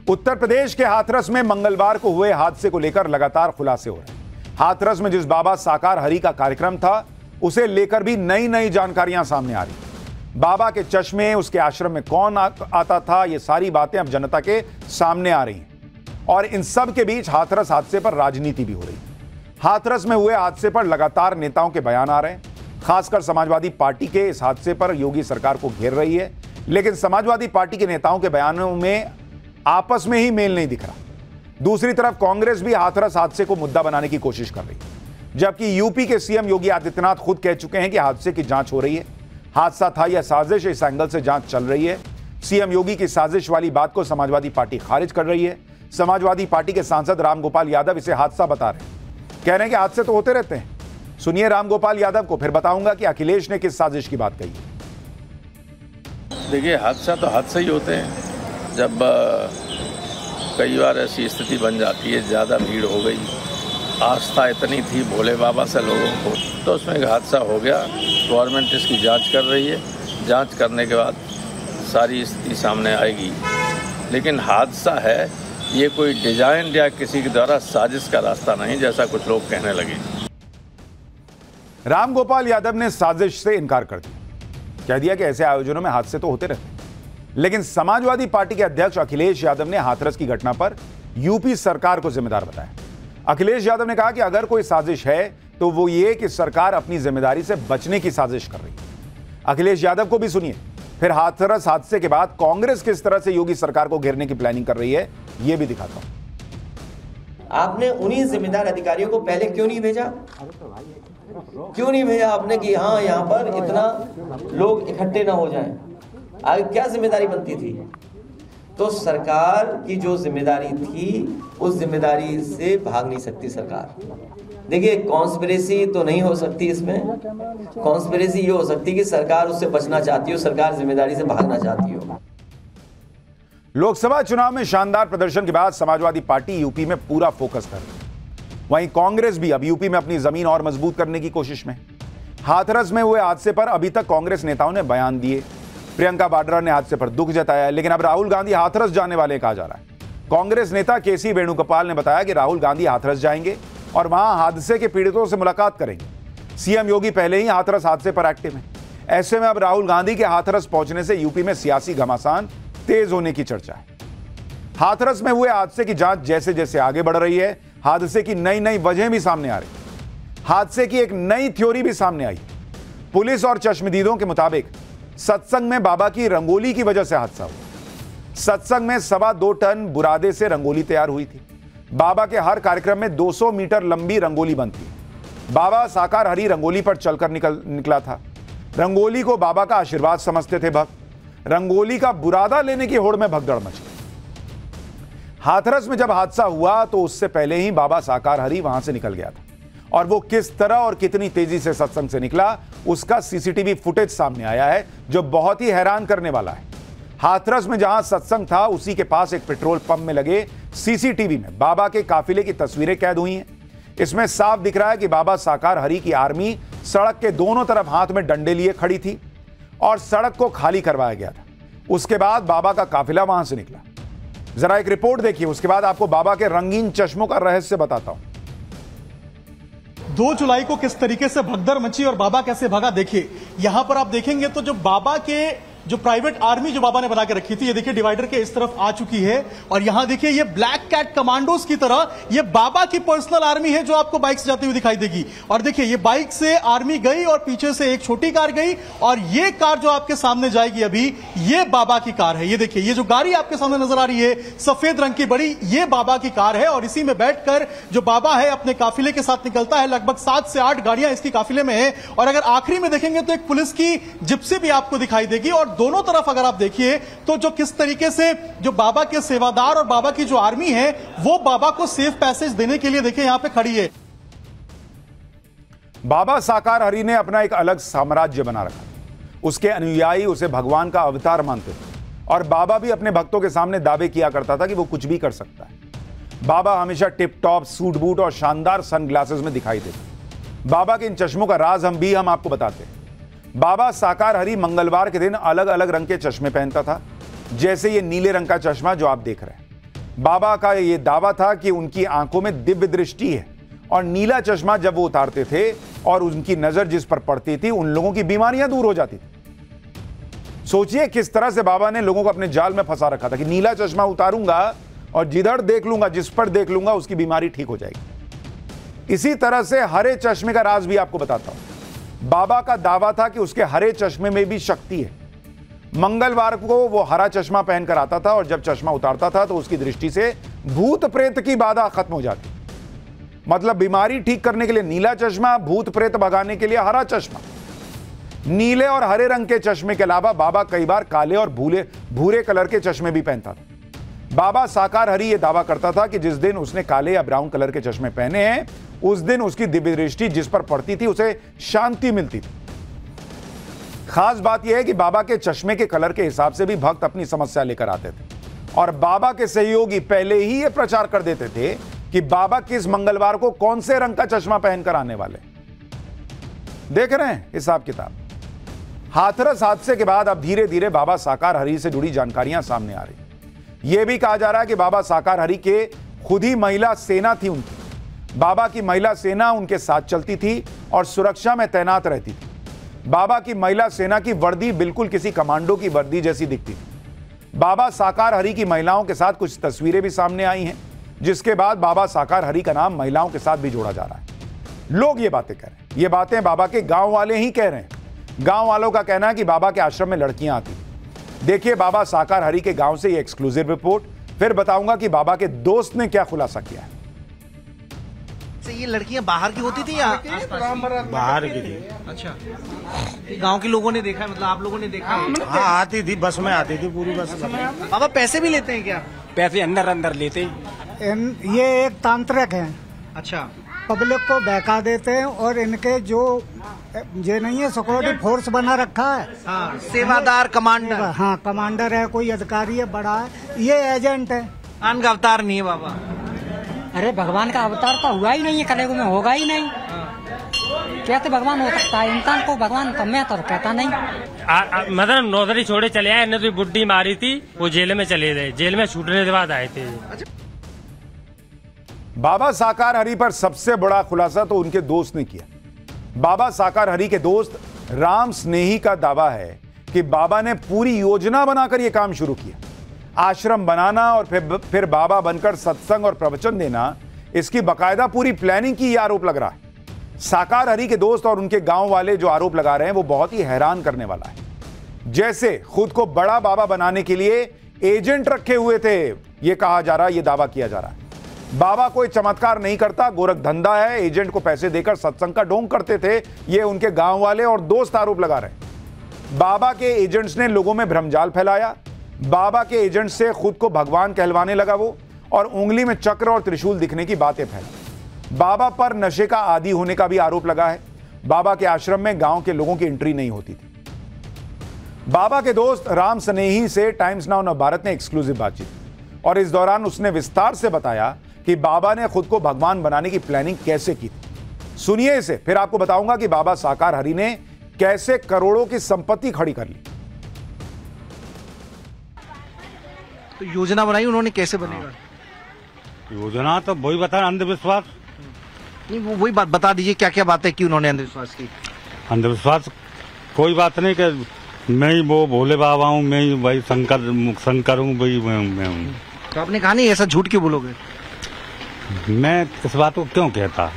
उत्तर प्रदेश के हाथरस में मंगलवार को हुए हादसे को लेकर लगातार खुलासे हो रहे हैं। हाथरस में जिस बाबा साकार हरि का कार्यक्रम था, उसे लेकर भी नई नई जानकारियां सामने आ रही। बाबा के चश्मे, उसके आश्रम में कौन आता था, ये सारी बातें अब जनता के सामने आ रही हैं। और इन सब के बीच हाथरस हादसे पर राजनीति भी हो रही है। हाथरस में हुए हादसे पर लगातार नेताओं के बयान आ रहे हैं। खासकर समाजवादी पार्टी के इस हादसे पर योगी सरकार को घेर रही है, लेकिन समाजवादी पार्टी के नेताओं के बयानों में आपस में ही मेल नहीं दिख रहा। दूसरी तरफ कांग्रेस भी हाथरस हादसे को मुद्दा बनाने की कोशिश कर रही है, जबकि यूपी के सीएम योगी आदित्यनाथ खुद कह चुके हैं कि हादसे की जांच हो रही है। हादसा था या साजिश, इस एंगल से जांच चल रही है। सीएम योगी की साजिश वाली बात को समाजवादी पार्टी खारिज कर रही है। समाजवादी पार्टी के सांसद रामगोपाल यादव इसे हादसा बता रहे हैं, कह रहे हैं कि हादसे तो होते रहते हैं। सुनिए रामगोपाल यादव को, फिर बताऊंगा कि अखिलेश ने किस साजिश की बात कही है। देखिए, हादसा तो हादसा ही होते हैं। जब कई बार ऐसी स्थिति बन जाती है, ज़्यादा भीड़ हो गई, आस्था इतनी थी भोले बाबा से लोगों को, तो उसमें एक हादसा हो गया। गवर्नमेंट इसकी जांच कर रही है। जांच करने के बाद सारी स्थिति सामने आएगी। लेकिन हादसा है, ये कोई डिजाइन या किसी के द्वारा साजिश का रास्ता नहीं, जैसा कुछ लोग कहने लगे। रामगोपाल यादव ने साजिश से इनकार कर दिया, कह दिया कि ऐसे आयोजनों में हादसे तो होते रहते हैं। लेकिन समाजवादी पार्टी के अध्यक्ष अखिलेश यादव ने हाथरस की घटना पर यूपी सरकार को जिम्मेदार बताया। अखिलेश यादव ने कहा कि अगर कोई साजिश है तो वो ये कि सरकार अपनी जिम्मेदारी से बचने की साजिश कर रही है। अखिलेश यादव को भी सुनिए, फिर हाथरस हादसे के बाद कांग्रेस किस तरह से योगी सरकार को घेरने की प्लानिंग कर रही है, ये भी दिखाता हूं। आपने उन्हीं जिम्मेदार अधिकारियों को पहले क्यों नहीं भेजा? क्यों नहीं भेजा आपने कि हाँ, यहाँ पर इतना लोग इकट्ठे ना हो जाएं? आगे क्या जिम्मेदारी बनती थी? तो सरकार की जो जिम्मेदारी थी, उस जिम्मेदारी से भाग नहीं सकती सरकार। देखिए, कॉन्स्पिरेसी तो नहीं हो सकती इसमें। कॉन्स्पिरेसी ये हो सकती है कि सरकार उससे बचना चाहती हो, सरकार जिम्मेदारी से भागना चाहती हो। लोकसभा चुनाव में शानदार प्रदर्शन के बाद समाजवादी पार्टी यूपी में पूरा फोकस कर रही है। वहीं कांग्रेस भी अब यूपी में अपनी जमीन और मजबूत करने की कोशिश में। हाथरस में हुए हादसे पर अभी तक कांग्रेस नेताओं ने बयान दिए। प्रियंका वाड्रा ने हादसे पर दुख जताया, लेकिन अब राहुल गांधी हाथरस जाने वाले कहा जा रहा है। कांग्रेस नेता केसी वेणुगोपाल ने बताया कि राहुल गांधी हाथरस जाएंगे और वहां हादसे के पीड़ितों से मुलाकात करेंगे। सीएम योगी पहले ही हाथरस हादसे पर एक्टिव हैं। ऐसे में अब राहुल गांधी के हाथरस पहुंचने से यूपी में सियासी घमासान तेज होने की चर्चा है। हाथरस में हुए हादसे की जांच जैसे जैसे आगे बढ़ रही है, हादसे की नई नई वजह भी सामने आ रही। हादसे की एक नई थ्योरी भी सामने आई। पुलिस और चश्मदीदों के मुताबिक सत्संग में बाबा की रंगोली की वजह से हादसा हुआ। सत्संग में 2.25 टन बुरादे से रंगोली तैयार हुई थी। बाबा के हर कार्यक्रम में 200 मीटर लंबी रंगोली बनती। बाबा साकार हरि रंगोली पर चलकर निकला था। रंगोली को बाबा का आशीर्वाद समझते थे भक्त। रंगोली का बुरादा लेने की होड़ में भगदड़ मच गई। हाथरस में जब हादसा हुआ तो उससे पहले ही बाबा साकार हरि वहां से निकल गया था, और वो किस तरह और कितनी तेजी से सत्संग से निकला, उसका सीसीटीवी फुटेज सामने आया है, जो बहुत ही हैरान करने वाला है। हाथरस में जहां सत्संग था, उसी के पास एक पेट्रोल पंप में लगे सीसीटीवी में बाबा के काफिले की तस्वीरें कैद हुई हैं। इसमें साफ दिख रहा है कि बाबा साकार हरि की आर्मी सड़क के दोनों तरफ हाथ में डंडे लिए खड़ी थी और सड़क को खाली करवाया गया था। उसके बाद बाबा का काफिला वहां से निकला। जरा एक रिपोर्ट देखिए, उसके बाद आपको बाबा के रंगीन चश्मों का रहस्य बताता हूं। 2 जुलाई को किस तरीके से भगदड़ मची और बाबा कैसे भागा, देखिए। यहां पर आप देखेंगे तो जो बाबा के जो प्राइवेट आर्मी जो बाबा ने बना के रखी थी, ये देखिए डिवाइडर के इस तरफ आ चुकी है। और यहां देखिए ये ब्लैक कैट कमांडोज की तरह ये बाबा की पर्सनल आर्मी है, जो आपको बाइक से जाती हुई दिखाई देगी। और देखिए ये बाइक से आर्मी गई और पीछे से एक छोटी कार गई, और ये कार जो आपके सामने जाएगी अभी, ये बाबा की कार है। ये देखिए, ये जो गाड़ी आपके सामने नजर आ रही है सफेद रंग की बड़ी, ये बाबा की कार है। और इसी में बैठकर जो बाबा है अपने काफिले के साथ निकलता है। लगभग 7 से 8 गाड़ियां इसकी काफिले में है। और अगर आखिरी में देखेंगे तो एक पुलिस की जिप्सी भी आपको दिखाई देगी। और दोनों तरफ अगर आप देखिए तो जो किस तरीके से जो बाबा के सेवादार और बाबा की जो आर्मी है, वो बाबा को सेफ पैसेज देने के लिए देखिए यहां पे खड़ी है। बाबा साकार हरि ने अपना एक अलग साम्राज्य बना रखा। उसके अनुयायी उसे भगवान का अवतार मानते थे, और बाबा भी अपने भक्तों के सामने दावे किया करता था कि वो कुछ भी कर सकता है। बाबा हमेशा टिप टॉप सूट बूट और शानदार सनग्लासेस में दिखाई देते। बाबा के इन चश्मों का राज हम आपको बताते हैं। बाबा साकार हरि मंगलवार के दिन अलग अलग रंग के चश्मे पहनता था, जैसे ये नीले रंग का चश्मा जो आप देख रहे हैं। बाबा का यह दावा था कि उनकी आंखों में दिव्य दृष्टि है और नीला चश्मा जब वो उतारते थे और उनकी नजर जिस पर पड़ती थी उन लोगों की बीमारियां दूर हो जाती थी। सोचिए किस तरह से बाबा ने लोगों को अपने जाल में फंसा रखा था कि नीला चश्मा उतारूंगा और जिधर देख लूंगा, जिस पर देख लूंगा, उसकी बीमारी ठीक हो जाएगी। इसी तरह से हरे चश्मे का राज भी आपको बताता हूं। बाबा का दावा था कि उसके हरे चश्मे में भी शक्ति है। मंगलवार को वो हरा चश्मा पहनकर आता था और जब चश्मा उतारता था तो उसकी दृष्टि से भूत प्रेत की बाधा खत्म हो जाती। मतलब बीमारी ठीक करने के लिए नीला चश्मा, भूत प्रेत भगाने के लिए हरा चश्मा। नीले और हरे रंग के चश्मे के अलावा बाबा कई बार काले और भूरे कलर के चश्मे भी पहनता था। बाबा साकार हरि यह दावा करता था कि जिस दिन उसने काले या ब्राउन कलर के चश्मे पहने हैं उस दिन उसकी दिव्य दृष्टि जिस पर पड़ती थी उसे शांति मिलती थी। खास बात यह है कि बाबा के चश्मे के कलर के हिसाब से भी भक्त अपनी समस्या लेकर आते थे और बाबा के सहयोगी पहले ही यह प्रचार कर देते थे कि बाबा किस मंगलवार को कौन से रंग का चश्मा पहनकर आने वाले। देख रहे हैं हिसाब किताब। हाथरस हादसे के बाद अब धीरे धीरे बाबा साकार हरि से जुड़ी जानकारियां सामने आ रही। यह भी कहा जा रहा है कि बाबा साकार हरि के खुद ही महिला सेना थी उनकी। बाबा की महिला सेना उनके साथ चलती थी और सुरक्षा में तैनात रहती थी। बाबा की महिला सेना की वर्दी बिल्कुल किसी कमांडो की वर्दी जैसी दिखती थी। बाबा साकार हरि की महिलाओं के साथ कुछ तस्वीरें भी सामने आई हैं, जिसके बाद बाबा साकार हरि का नाम महिलाओं के साथ भी जोड़ा जा रहा है। लोग ये बातें कह रहे हैं, ये बातें बाबा के गांव वाले ही कह रहे हैं। गांव वालों का कहना है कि बाबा के आश्रम में लड़कियां आती। देखिए बाबा साकार हरि के गांव से ये एक्सक्लूसिव रिपोर्ट, फिर बताऊंगा कि बाबा के दोस्त ने क्या खुलासा किया है। ये लड़कियां बाहर की होती थी या बाहर की थी? अच्छा, गांव के लोगों ने देखा है, मतलब आप लोगों ने देखा है? हाँ आती थी, बस में आती थी, पूरी बस में। बाबा पैसे भी लेते हैं क्या? पैसे अंदर लेते। ये एक तांत्रिक हैं। अच्छा, पब्लिक को बहका देते हैं और इनके जो ये नहीं है सिक्योरिटी फोर्स बना रखा है। हाँ, सेवादार कमांडर। हाँ, कमांडर है, कोई अधिकारी है, बड़ा है, ये एजेंट है। भगवान का अवतार नहीं है बाबा। अरे भगवान का अवतार तो हुआ ही नहीं है, कलेगो में होगा ही नहीं। कैसे भगवान हो सकता है? इंसान को भगवान तो मैं तो कहता नहीं। मतलब नौकरी छोड़े चले आए, इन्हें तो बुड्ढी मारी थी, वो जेल में चले गए, जेल में छूटने के बाद आए थे। बाबा साकार हरि पर सबसे बड़ा खुलासा तो उनके दोस्त ने किया। बाबा साकार हरि के दोस्त राम स्नेही का दावा है कि बाबा ने पूरी योजना बनाकर यह काम शुरू किया। आश्रम बनाना और फिर बाबा बनकर सत्संग और प्रवचन देना, इसकी बाकायदा पूरी प्लानिंग की यह आरोप लग रहा है। साकार हरि के दोस्त और उनके गांव वाले जो आरोप लगा रहे हैं वो बहुत ही हैरान करने वाला है। जैसे खुद को बड़ा बाबा बनाने के लिए एजेंट रखे हुए थे, यह कहा जा रहा है, यह दावा किया जा रहा है। बाबा कोई चमत्कार नहीं करता, गोरख धंधा है। एजेंट को पैसे देकर सत्संग का ढोंग करते थे, ये उनके गांव वाले और दोस्त आरोप लगा रहे हैं। बाबा के एजेंट्स ने लोगों में भ्रमजाल फैलाया। बाबा के एजेंट से खुद को भगवान कहलवाने लगा वो, और उंगली में चक्र और त्रिशूल दिखने की बातें फैलाई। बाबा पर नशे का आदी होने का भी आरोप लगा है। बाबा के आश्रम में गांव के लोगों की एंट्री नहीं होती थी। बाबा के दोस्त राम स्नेही से टाइम्स नाउ भारत ने एक्सक्लूसिव बातचीत की और इस दौरान उसने विस्तार से बताया कि बाबा ने खुद को भगवान बनाने की प्लानिंग कैसे की थी। सुनिए इसे, फिर आपको बताऊंगा कि बाबा साकार हरि ने कैसे करोड़ों की संपत्ति खड़ी कर ली। तो योजना बनाई उन्होंने, कैसे बनेगा? योजना तो वही बता, अंधविश्वास नहीं, वो वही बात बता दीजिए, क्या क्या बातें की उन्होंने अंधविश्वास की? अंधविश्वास कोई बात नहीं कि मैं ही वो भोले बाबा हूँ, मैं ही वही शंकर हूँ, वही मैं हूँ। तो आपने कहा नहीं, ऐसा झूठ क्यों बोलोगे? मैं इस बात को क्यों कहता,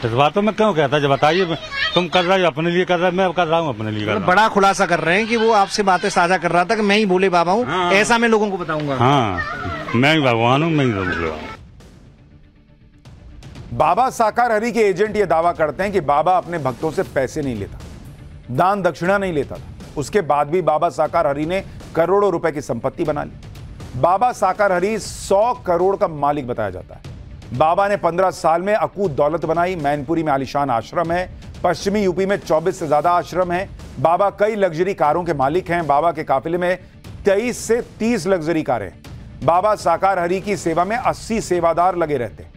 इस बातों में क्यों कहता? जब बताइए, तुम कर रहे हो अपने लिए कर रहे, मैं कर रहा हूँ अपने लिए कर रहा हूँ। बड़ा खुलासा कर रहे हैं कि वो आपसे बातें साझा कर रहा था कि मैं ही भोले बाबा हूँ। हाँ। ऐसा मैं लोगों को बताऊंगा। हाँ, मैं ही भगवान हूँ, मैं ही भोले बाबा। बाबा साकार हरि के एजेंट ये दावा करते हैं कि बाबा अपने भक्तों से पैसे नहीं लेता, दान दक्षिणा नहीं लेता था। उसके बाद भी बाबा साकार हरि ने करोड़ों रुपए की संपत्ति बना ली। बाबा साकार हरि 100 करोड़ का मालिक बताया जाता है। बाबा ने 15 साल में अकूत दौलत बनाई। मैनपुरी में आलीशान आश्रम है। पश्चिमी यूपी में 24 से ज्यादा आश्रम है। बाबा कई लग्जरी कारों के मालिक हैं। बाबा के काफिले में 23 से 30 लग्जरी कारें। बाबा साकार हरि की सेवा में 80 सेवादार लगे रहते हैं।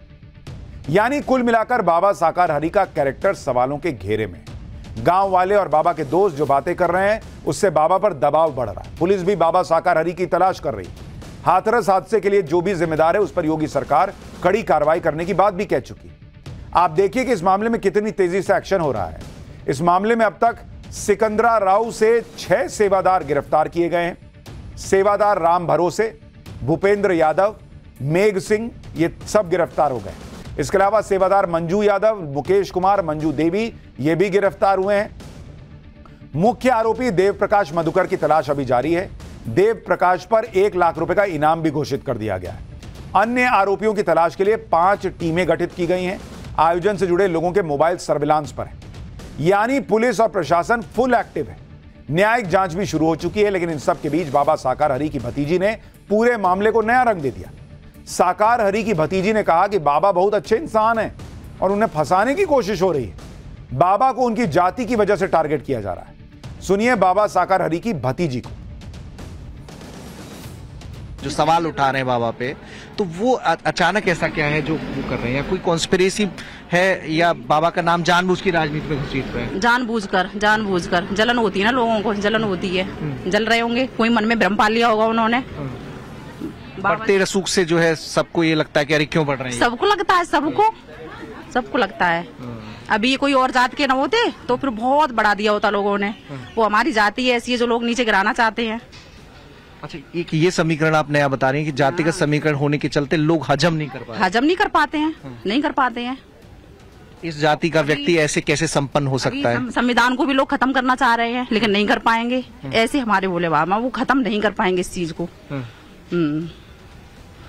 यानी कुल मिलाकर बाबा साकार हरि का कैरेक्टर सवालों के घेरे में। गांव वाले और बाबा के दोस्त जो बातें कर रहे हैं उससे बाबा पर दबाव बढ़ रहा है। पुलिस भी बाबा साकार हरि की तलाश कर रही है। हाथरस हादसे के लिए जो भी जिम्मेदार है उस पर योगी सरकार कड़ी कार्रवाई करने की बात भी कह चुकी है। आप देखिए कि इस मामले में कितनी तेजी से एक्शन हो रहा है। इस मामले में अब तक सिकंदरा राव से 6 सेवादार गिरफ्तार किए गए हैं। सेवादार राम भरोसे, भूपेंद्र यादव, मेघ सिंह, ये सब गिरफ्तार हो गए। इसके अलावा सेवादार मंजू यादव, मुकेश कुमार, मंजू देवी, ये भी गिरफ्तार हुए हैं। मुख्य आरोपी देव प्रकाश मधुकर की तलाश अभी जारी है। देव प्रकाश पर 1 लाख रुपए का इनाम भी घोषित कर दिया गया है। अन्य आरोपियों की तलाश के लिए 5 टीमें गठित की गई हैं। आयोजन से जुड़े लोगों के मोबाइल सर्विलांस पर है, यानी पुलिस और प्रशासन फुल एक्टिव है। न्यायिक जांच भी शुरू हो चुकी है, लेकिन इन सब के बीच बाबा साकार हरि की भतीजी ने पूरे मामले को नया रंग दे दिया। साकार हरि की भतीजी ने कहा कि बाबा बहुत अच्छे इंसान हैं और उन्हें फंसाने की कोशिश हो रही है। बाबा को उनकी जाति की वजह से टारगेट किया जा रहा है। सुनिए बाबा साकार हरि की भतीजी को। जो सवाल उठा रहे हैं बाबा पे, तो वो अचानक ऐसा क्या है जो वो कर रहे हैं? कोई कॉन्स्पिरेसी है या बाबा का नाम जानबूझ की राजनीति में घसीट रहे हैं? जानबूझकर जलन होती है ना, लोगों को जलन होती है, जल रहे होंगे, कोई मन में भ्रम पाल लिया होगा उन्होंने। बढ़ते रसूख से जो है सबको ये लगता है कि अरे क्यों बढ़ रहे हैं? सबको लगता है, सबको लगता है। अभी कोई और जात के न होते तो फिर बहुत बढ़ा दिया होता लोगों ने। वो हमारी जाति ऐसी है जो लोग नीचे गिराना चाहते हैं। अच्छा, एक ये समीकरण आप नया बता रहे हैं कि जातिगत समीकरण होने के चलते लोग हजम नहीं कर पाते हैं। इस जाति का व्यक्ति ऐसे कैसे संपन्न हो सकता है? संविधान को भी लोग खत्म करना चाह रहे हैं, लेकिन नहीं कर पाएंगे। ऐसे हमारे भोले बाबा वो खत्म नहीं कर पाएंगे इस चीज को।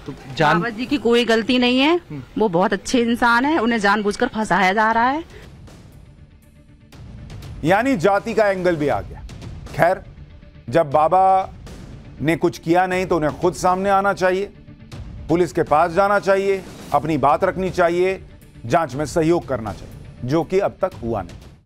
तो बाबा जी की कोई गलती नहीं है, वो बहुत अच्छे इंसान है, उन्हें जानबूझकर फंसाया जा रहा है। यानी जाति का एंगल भी आ गया। खैर, जब बाबा ने कुछ किया नहीं तो उन्हें खुद सामने आना चाहिए, पुलिस के पास जाना चाहिए, अपनी बात रखनी चाहिए, जांच में सहयोग करना चाहिए, जो कि अब तक हुआ नहीं।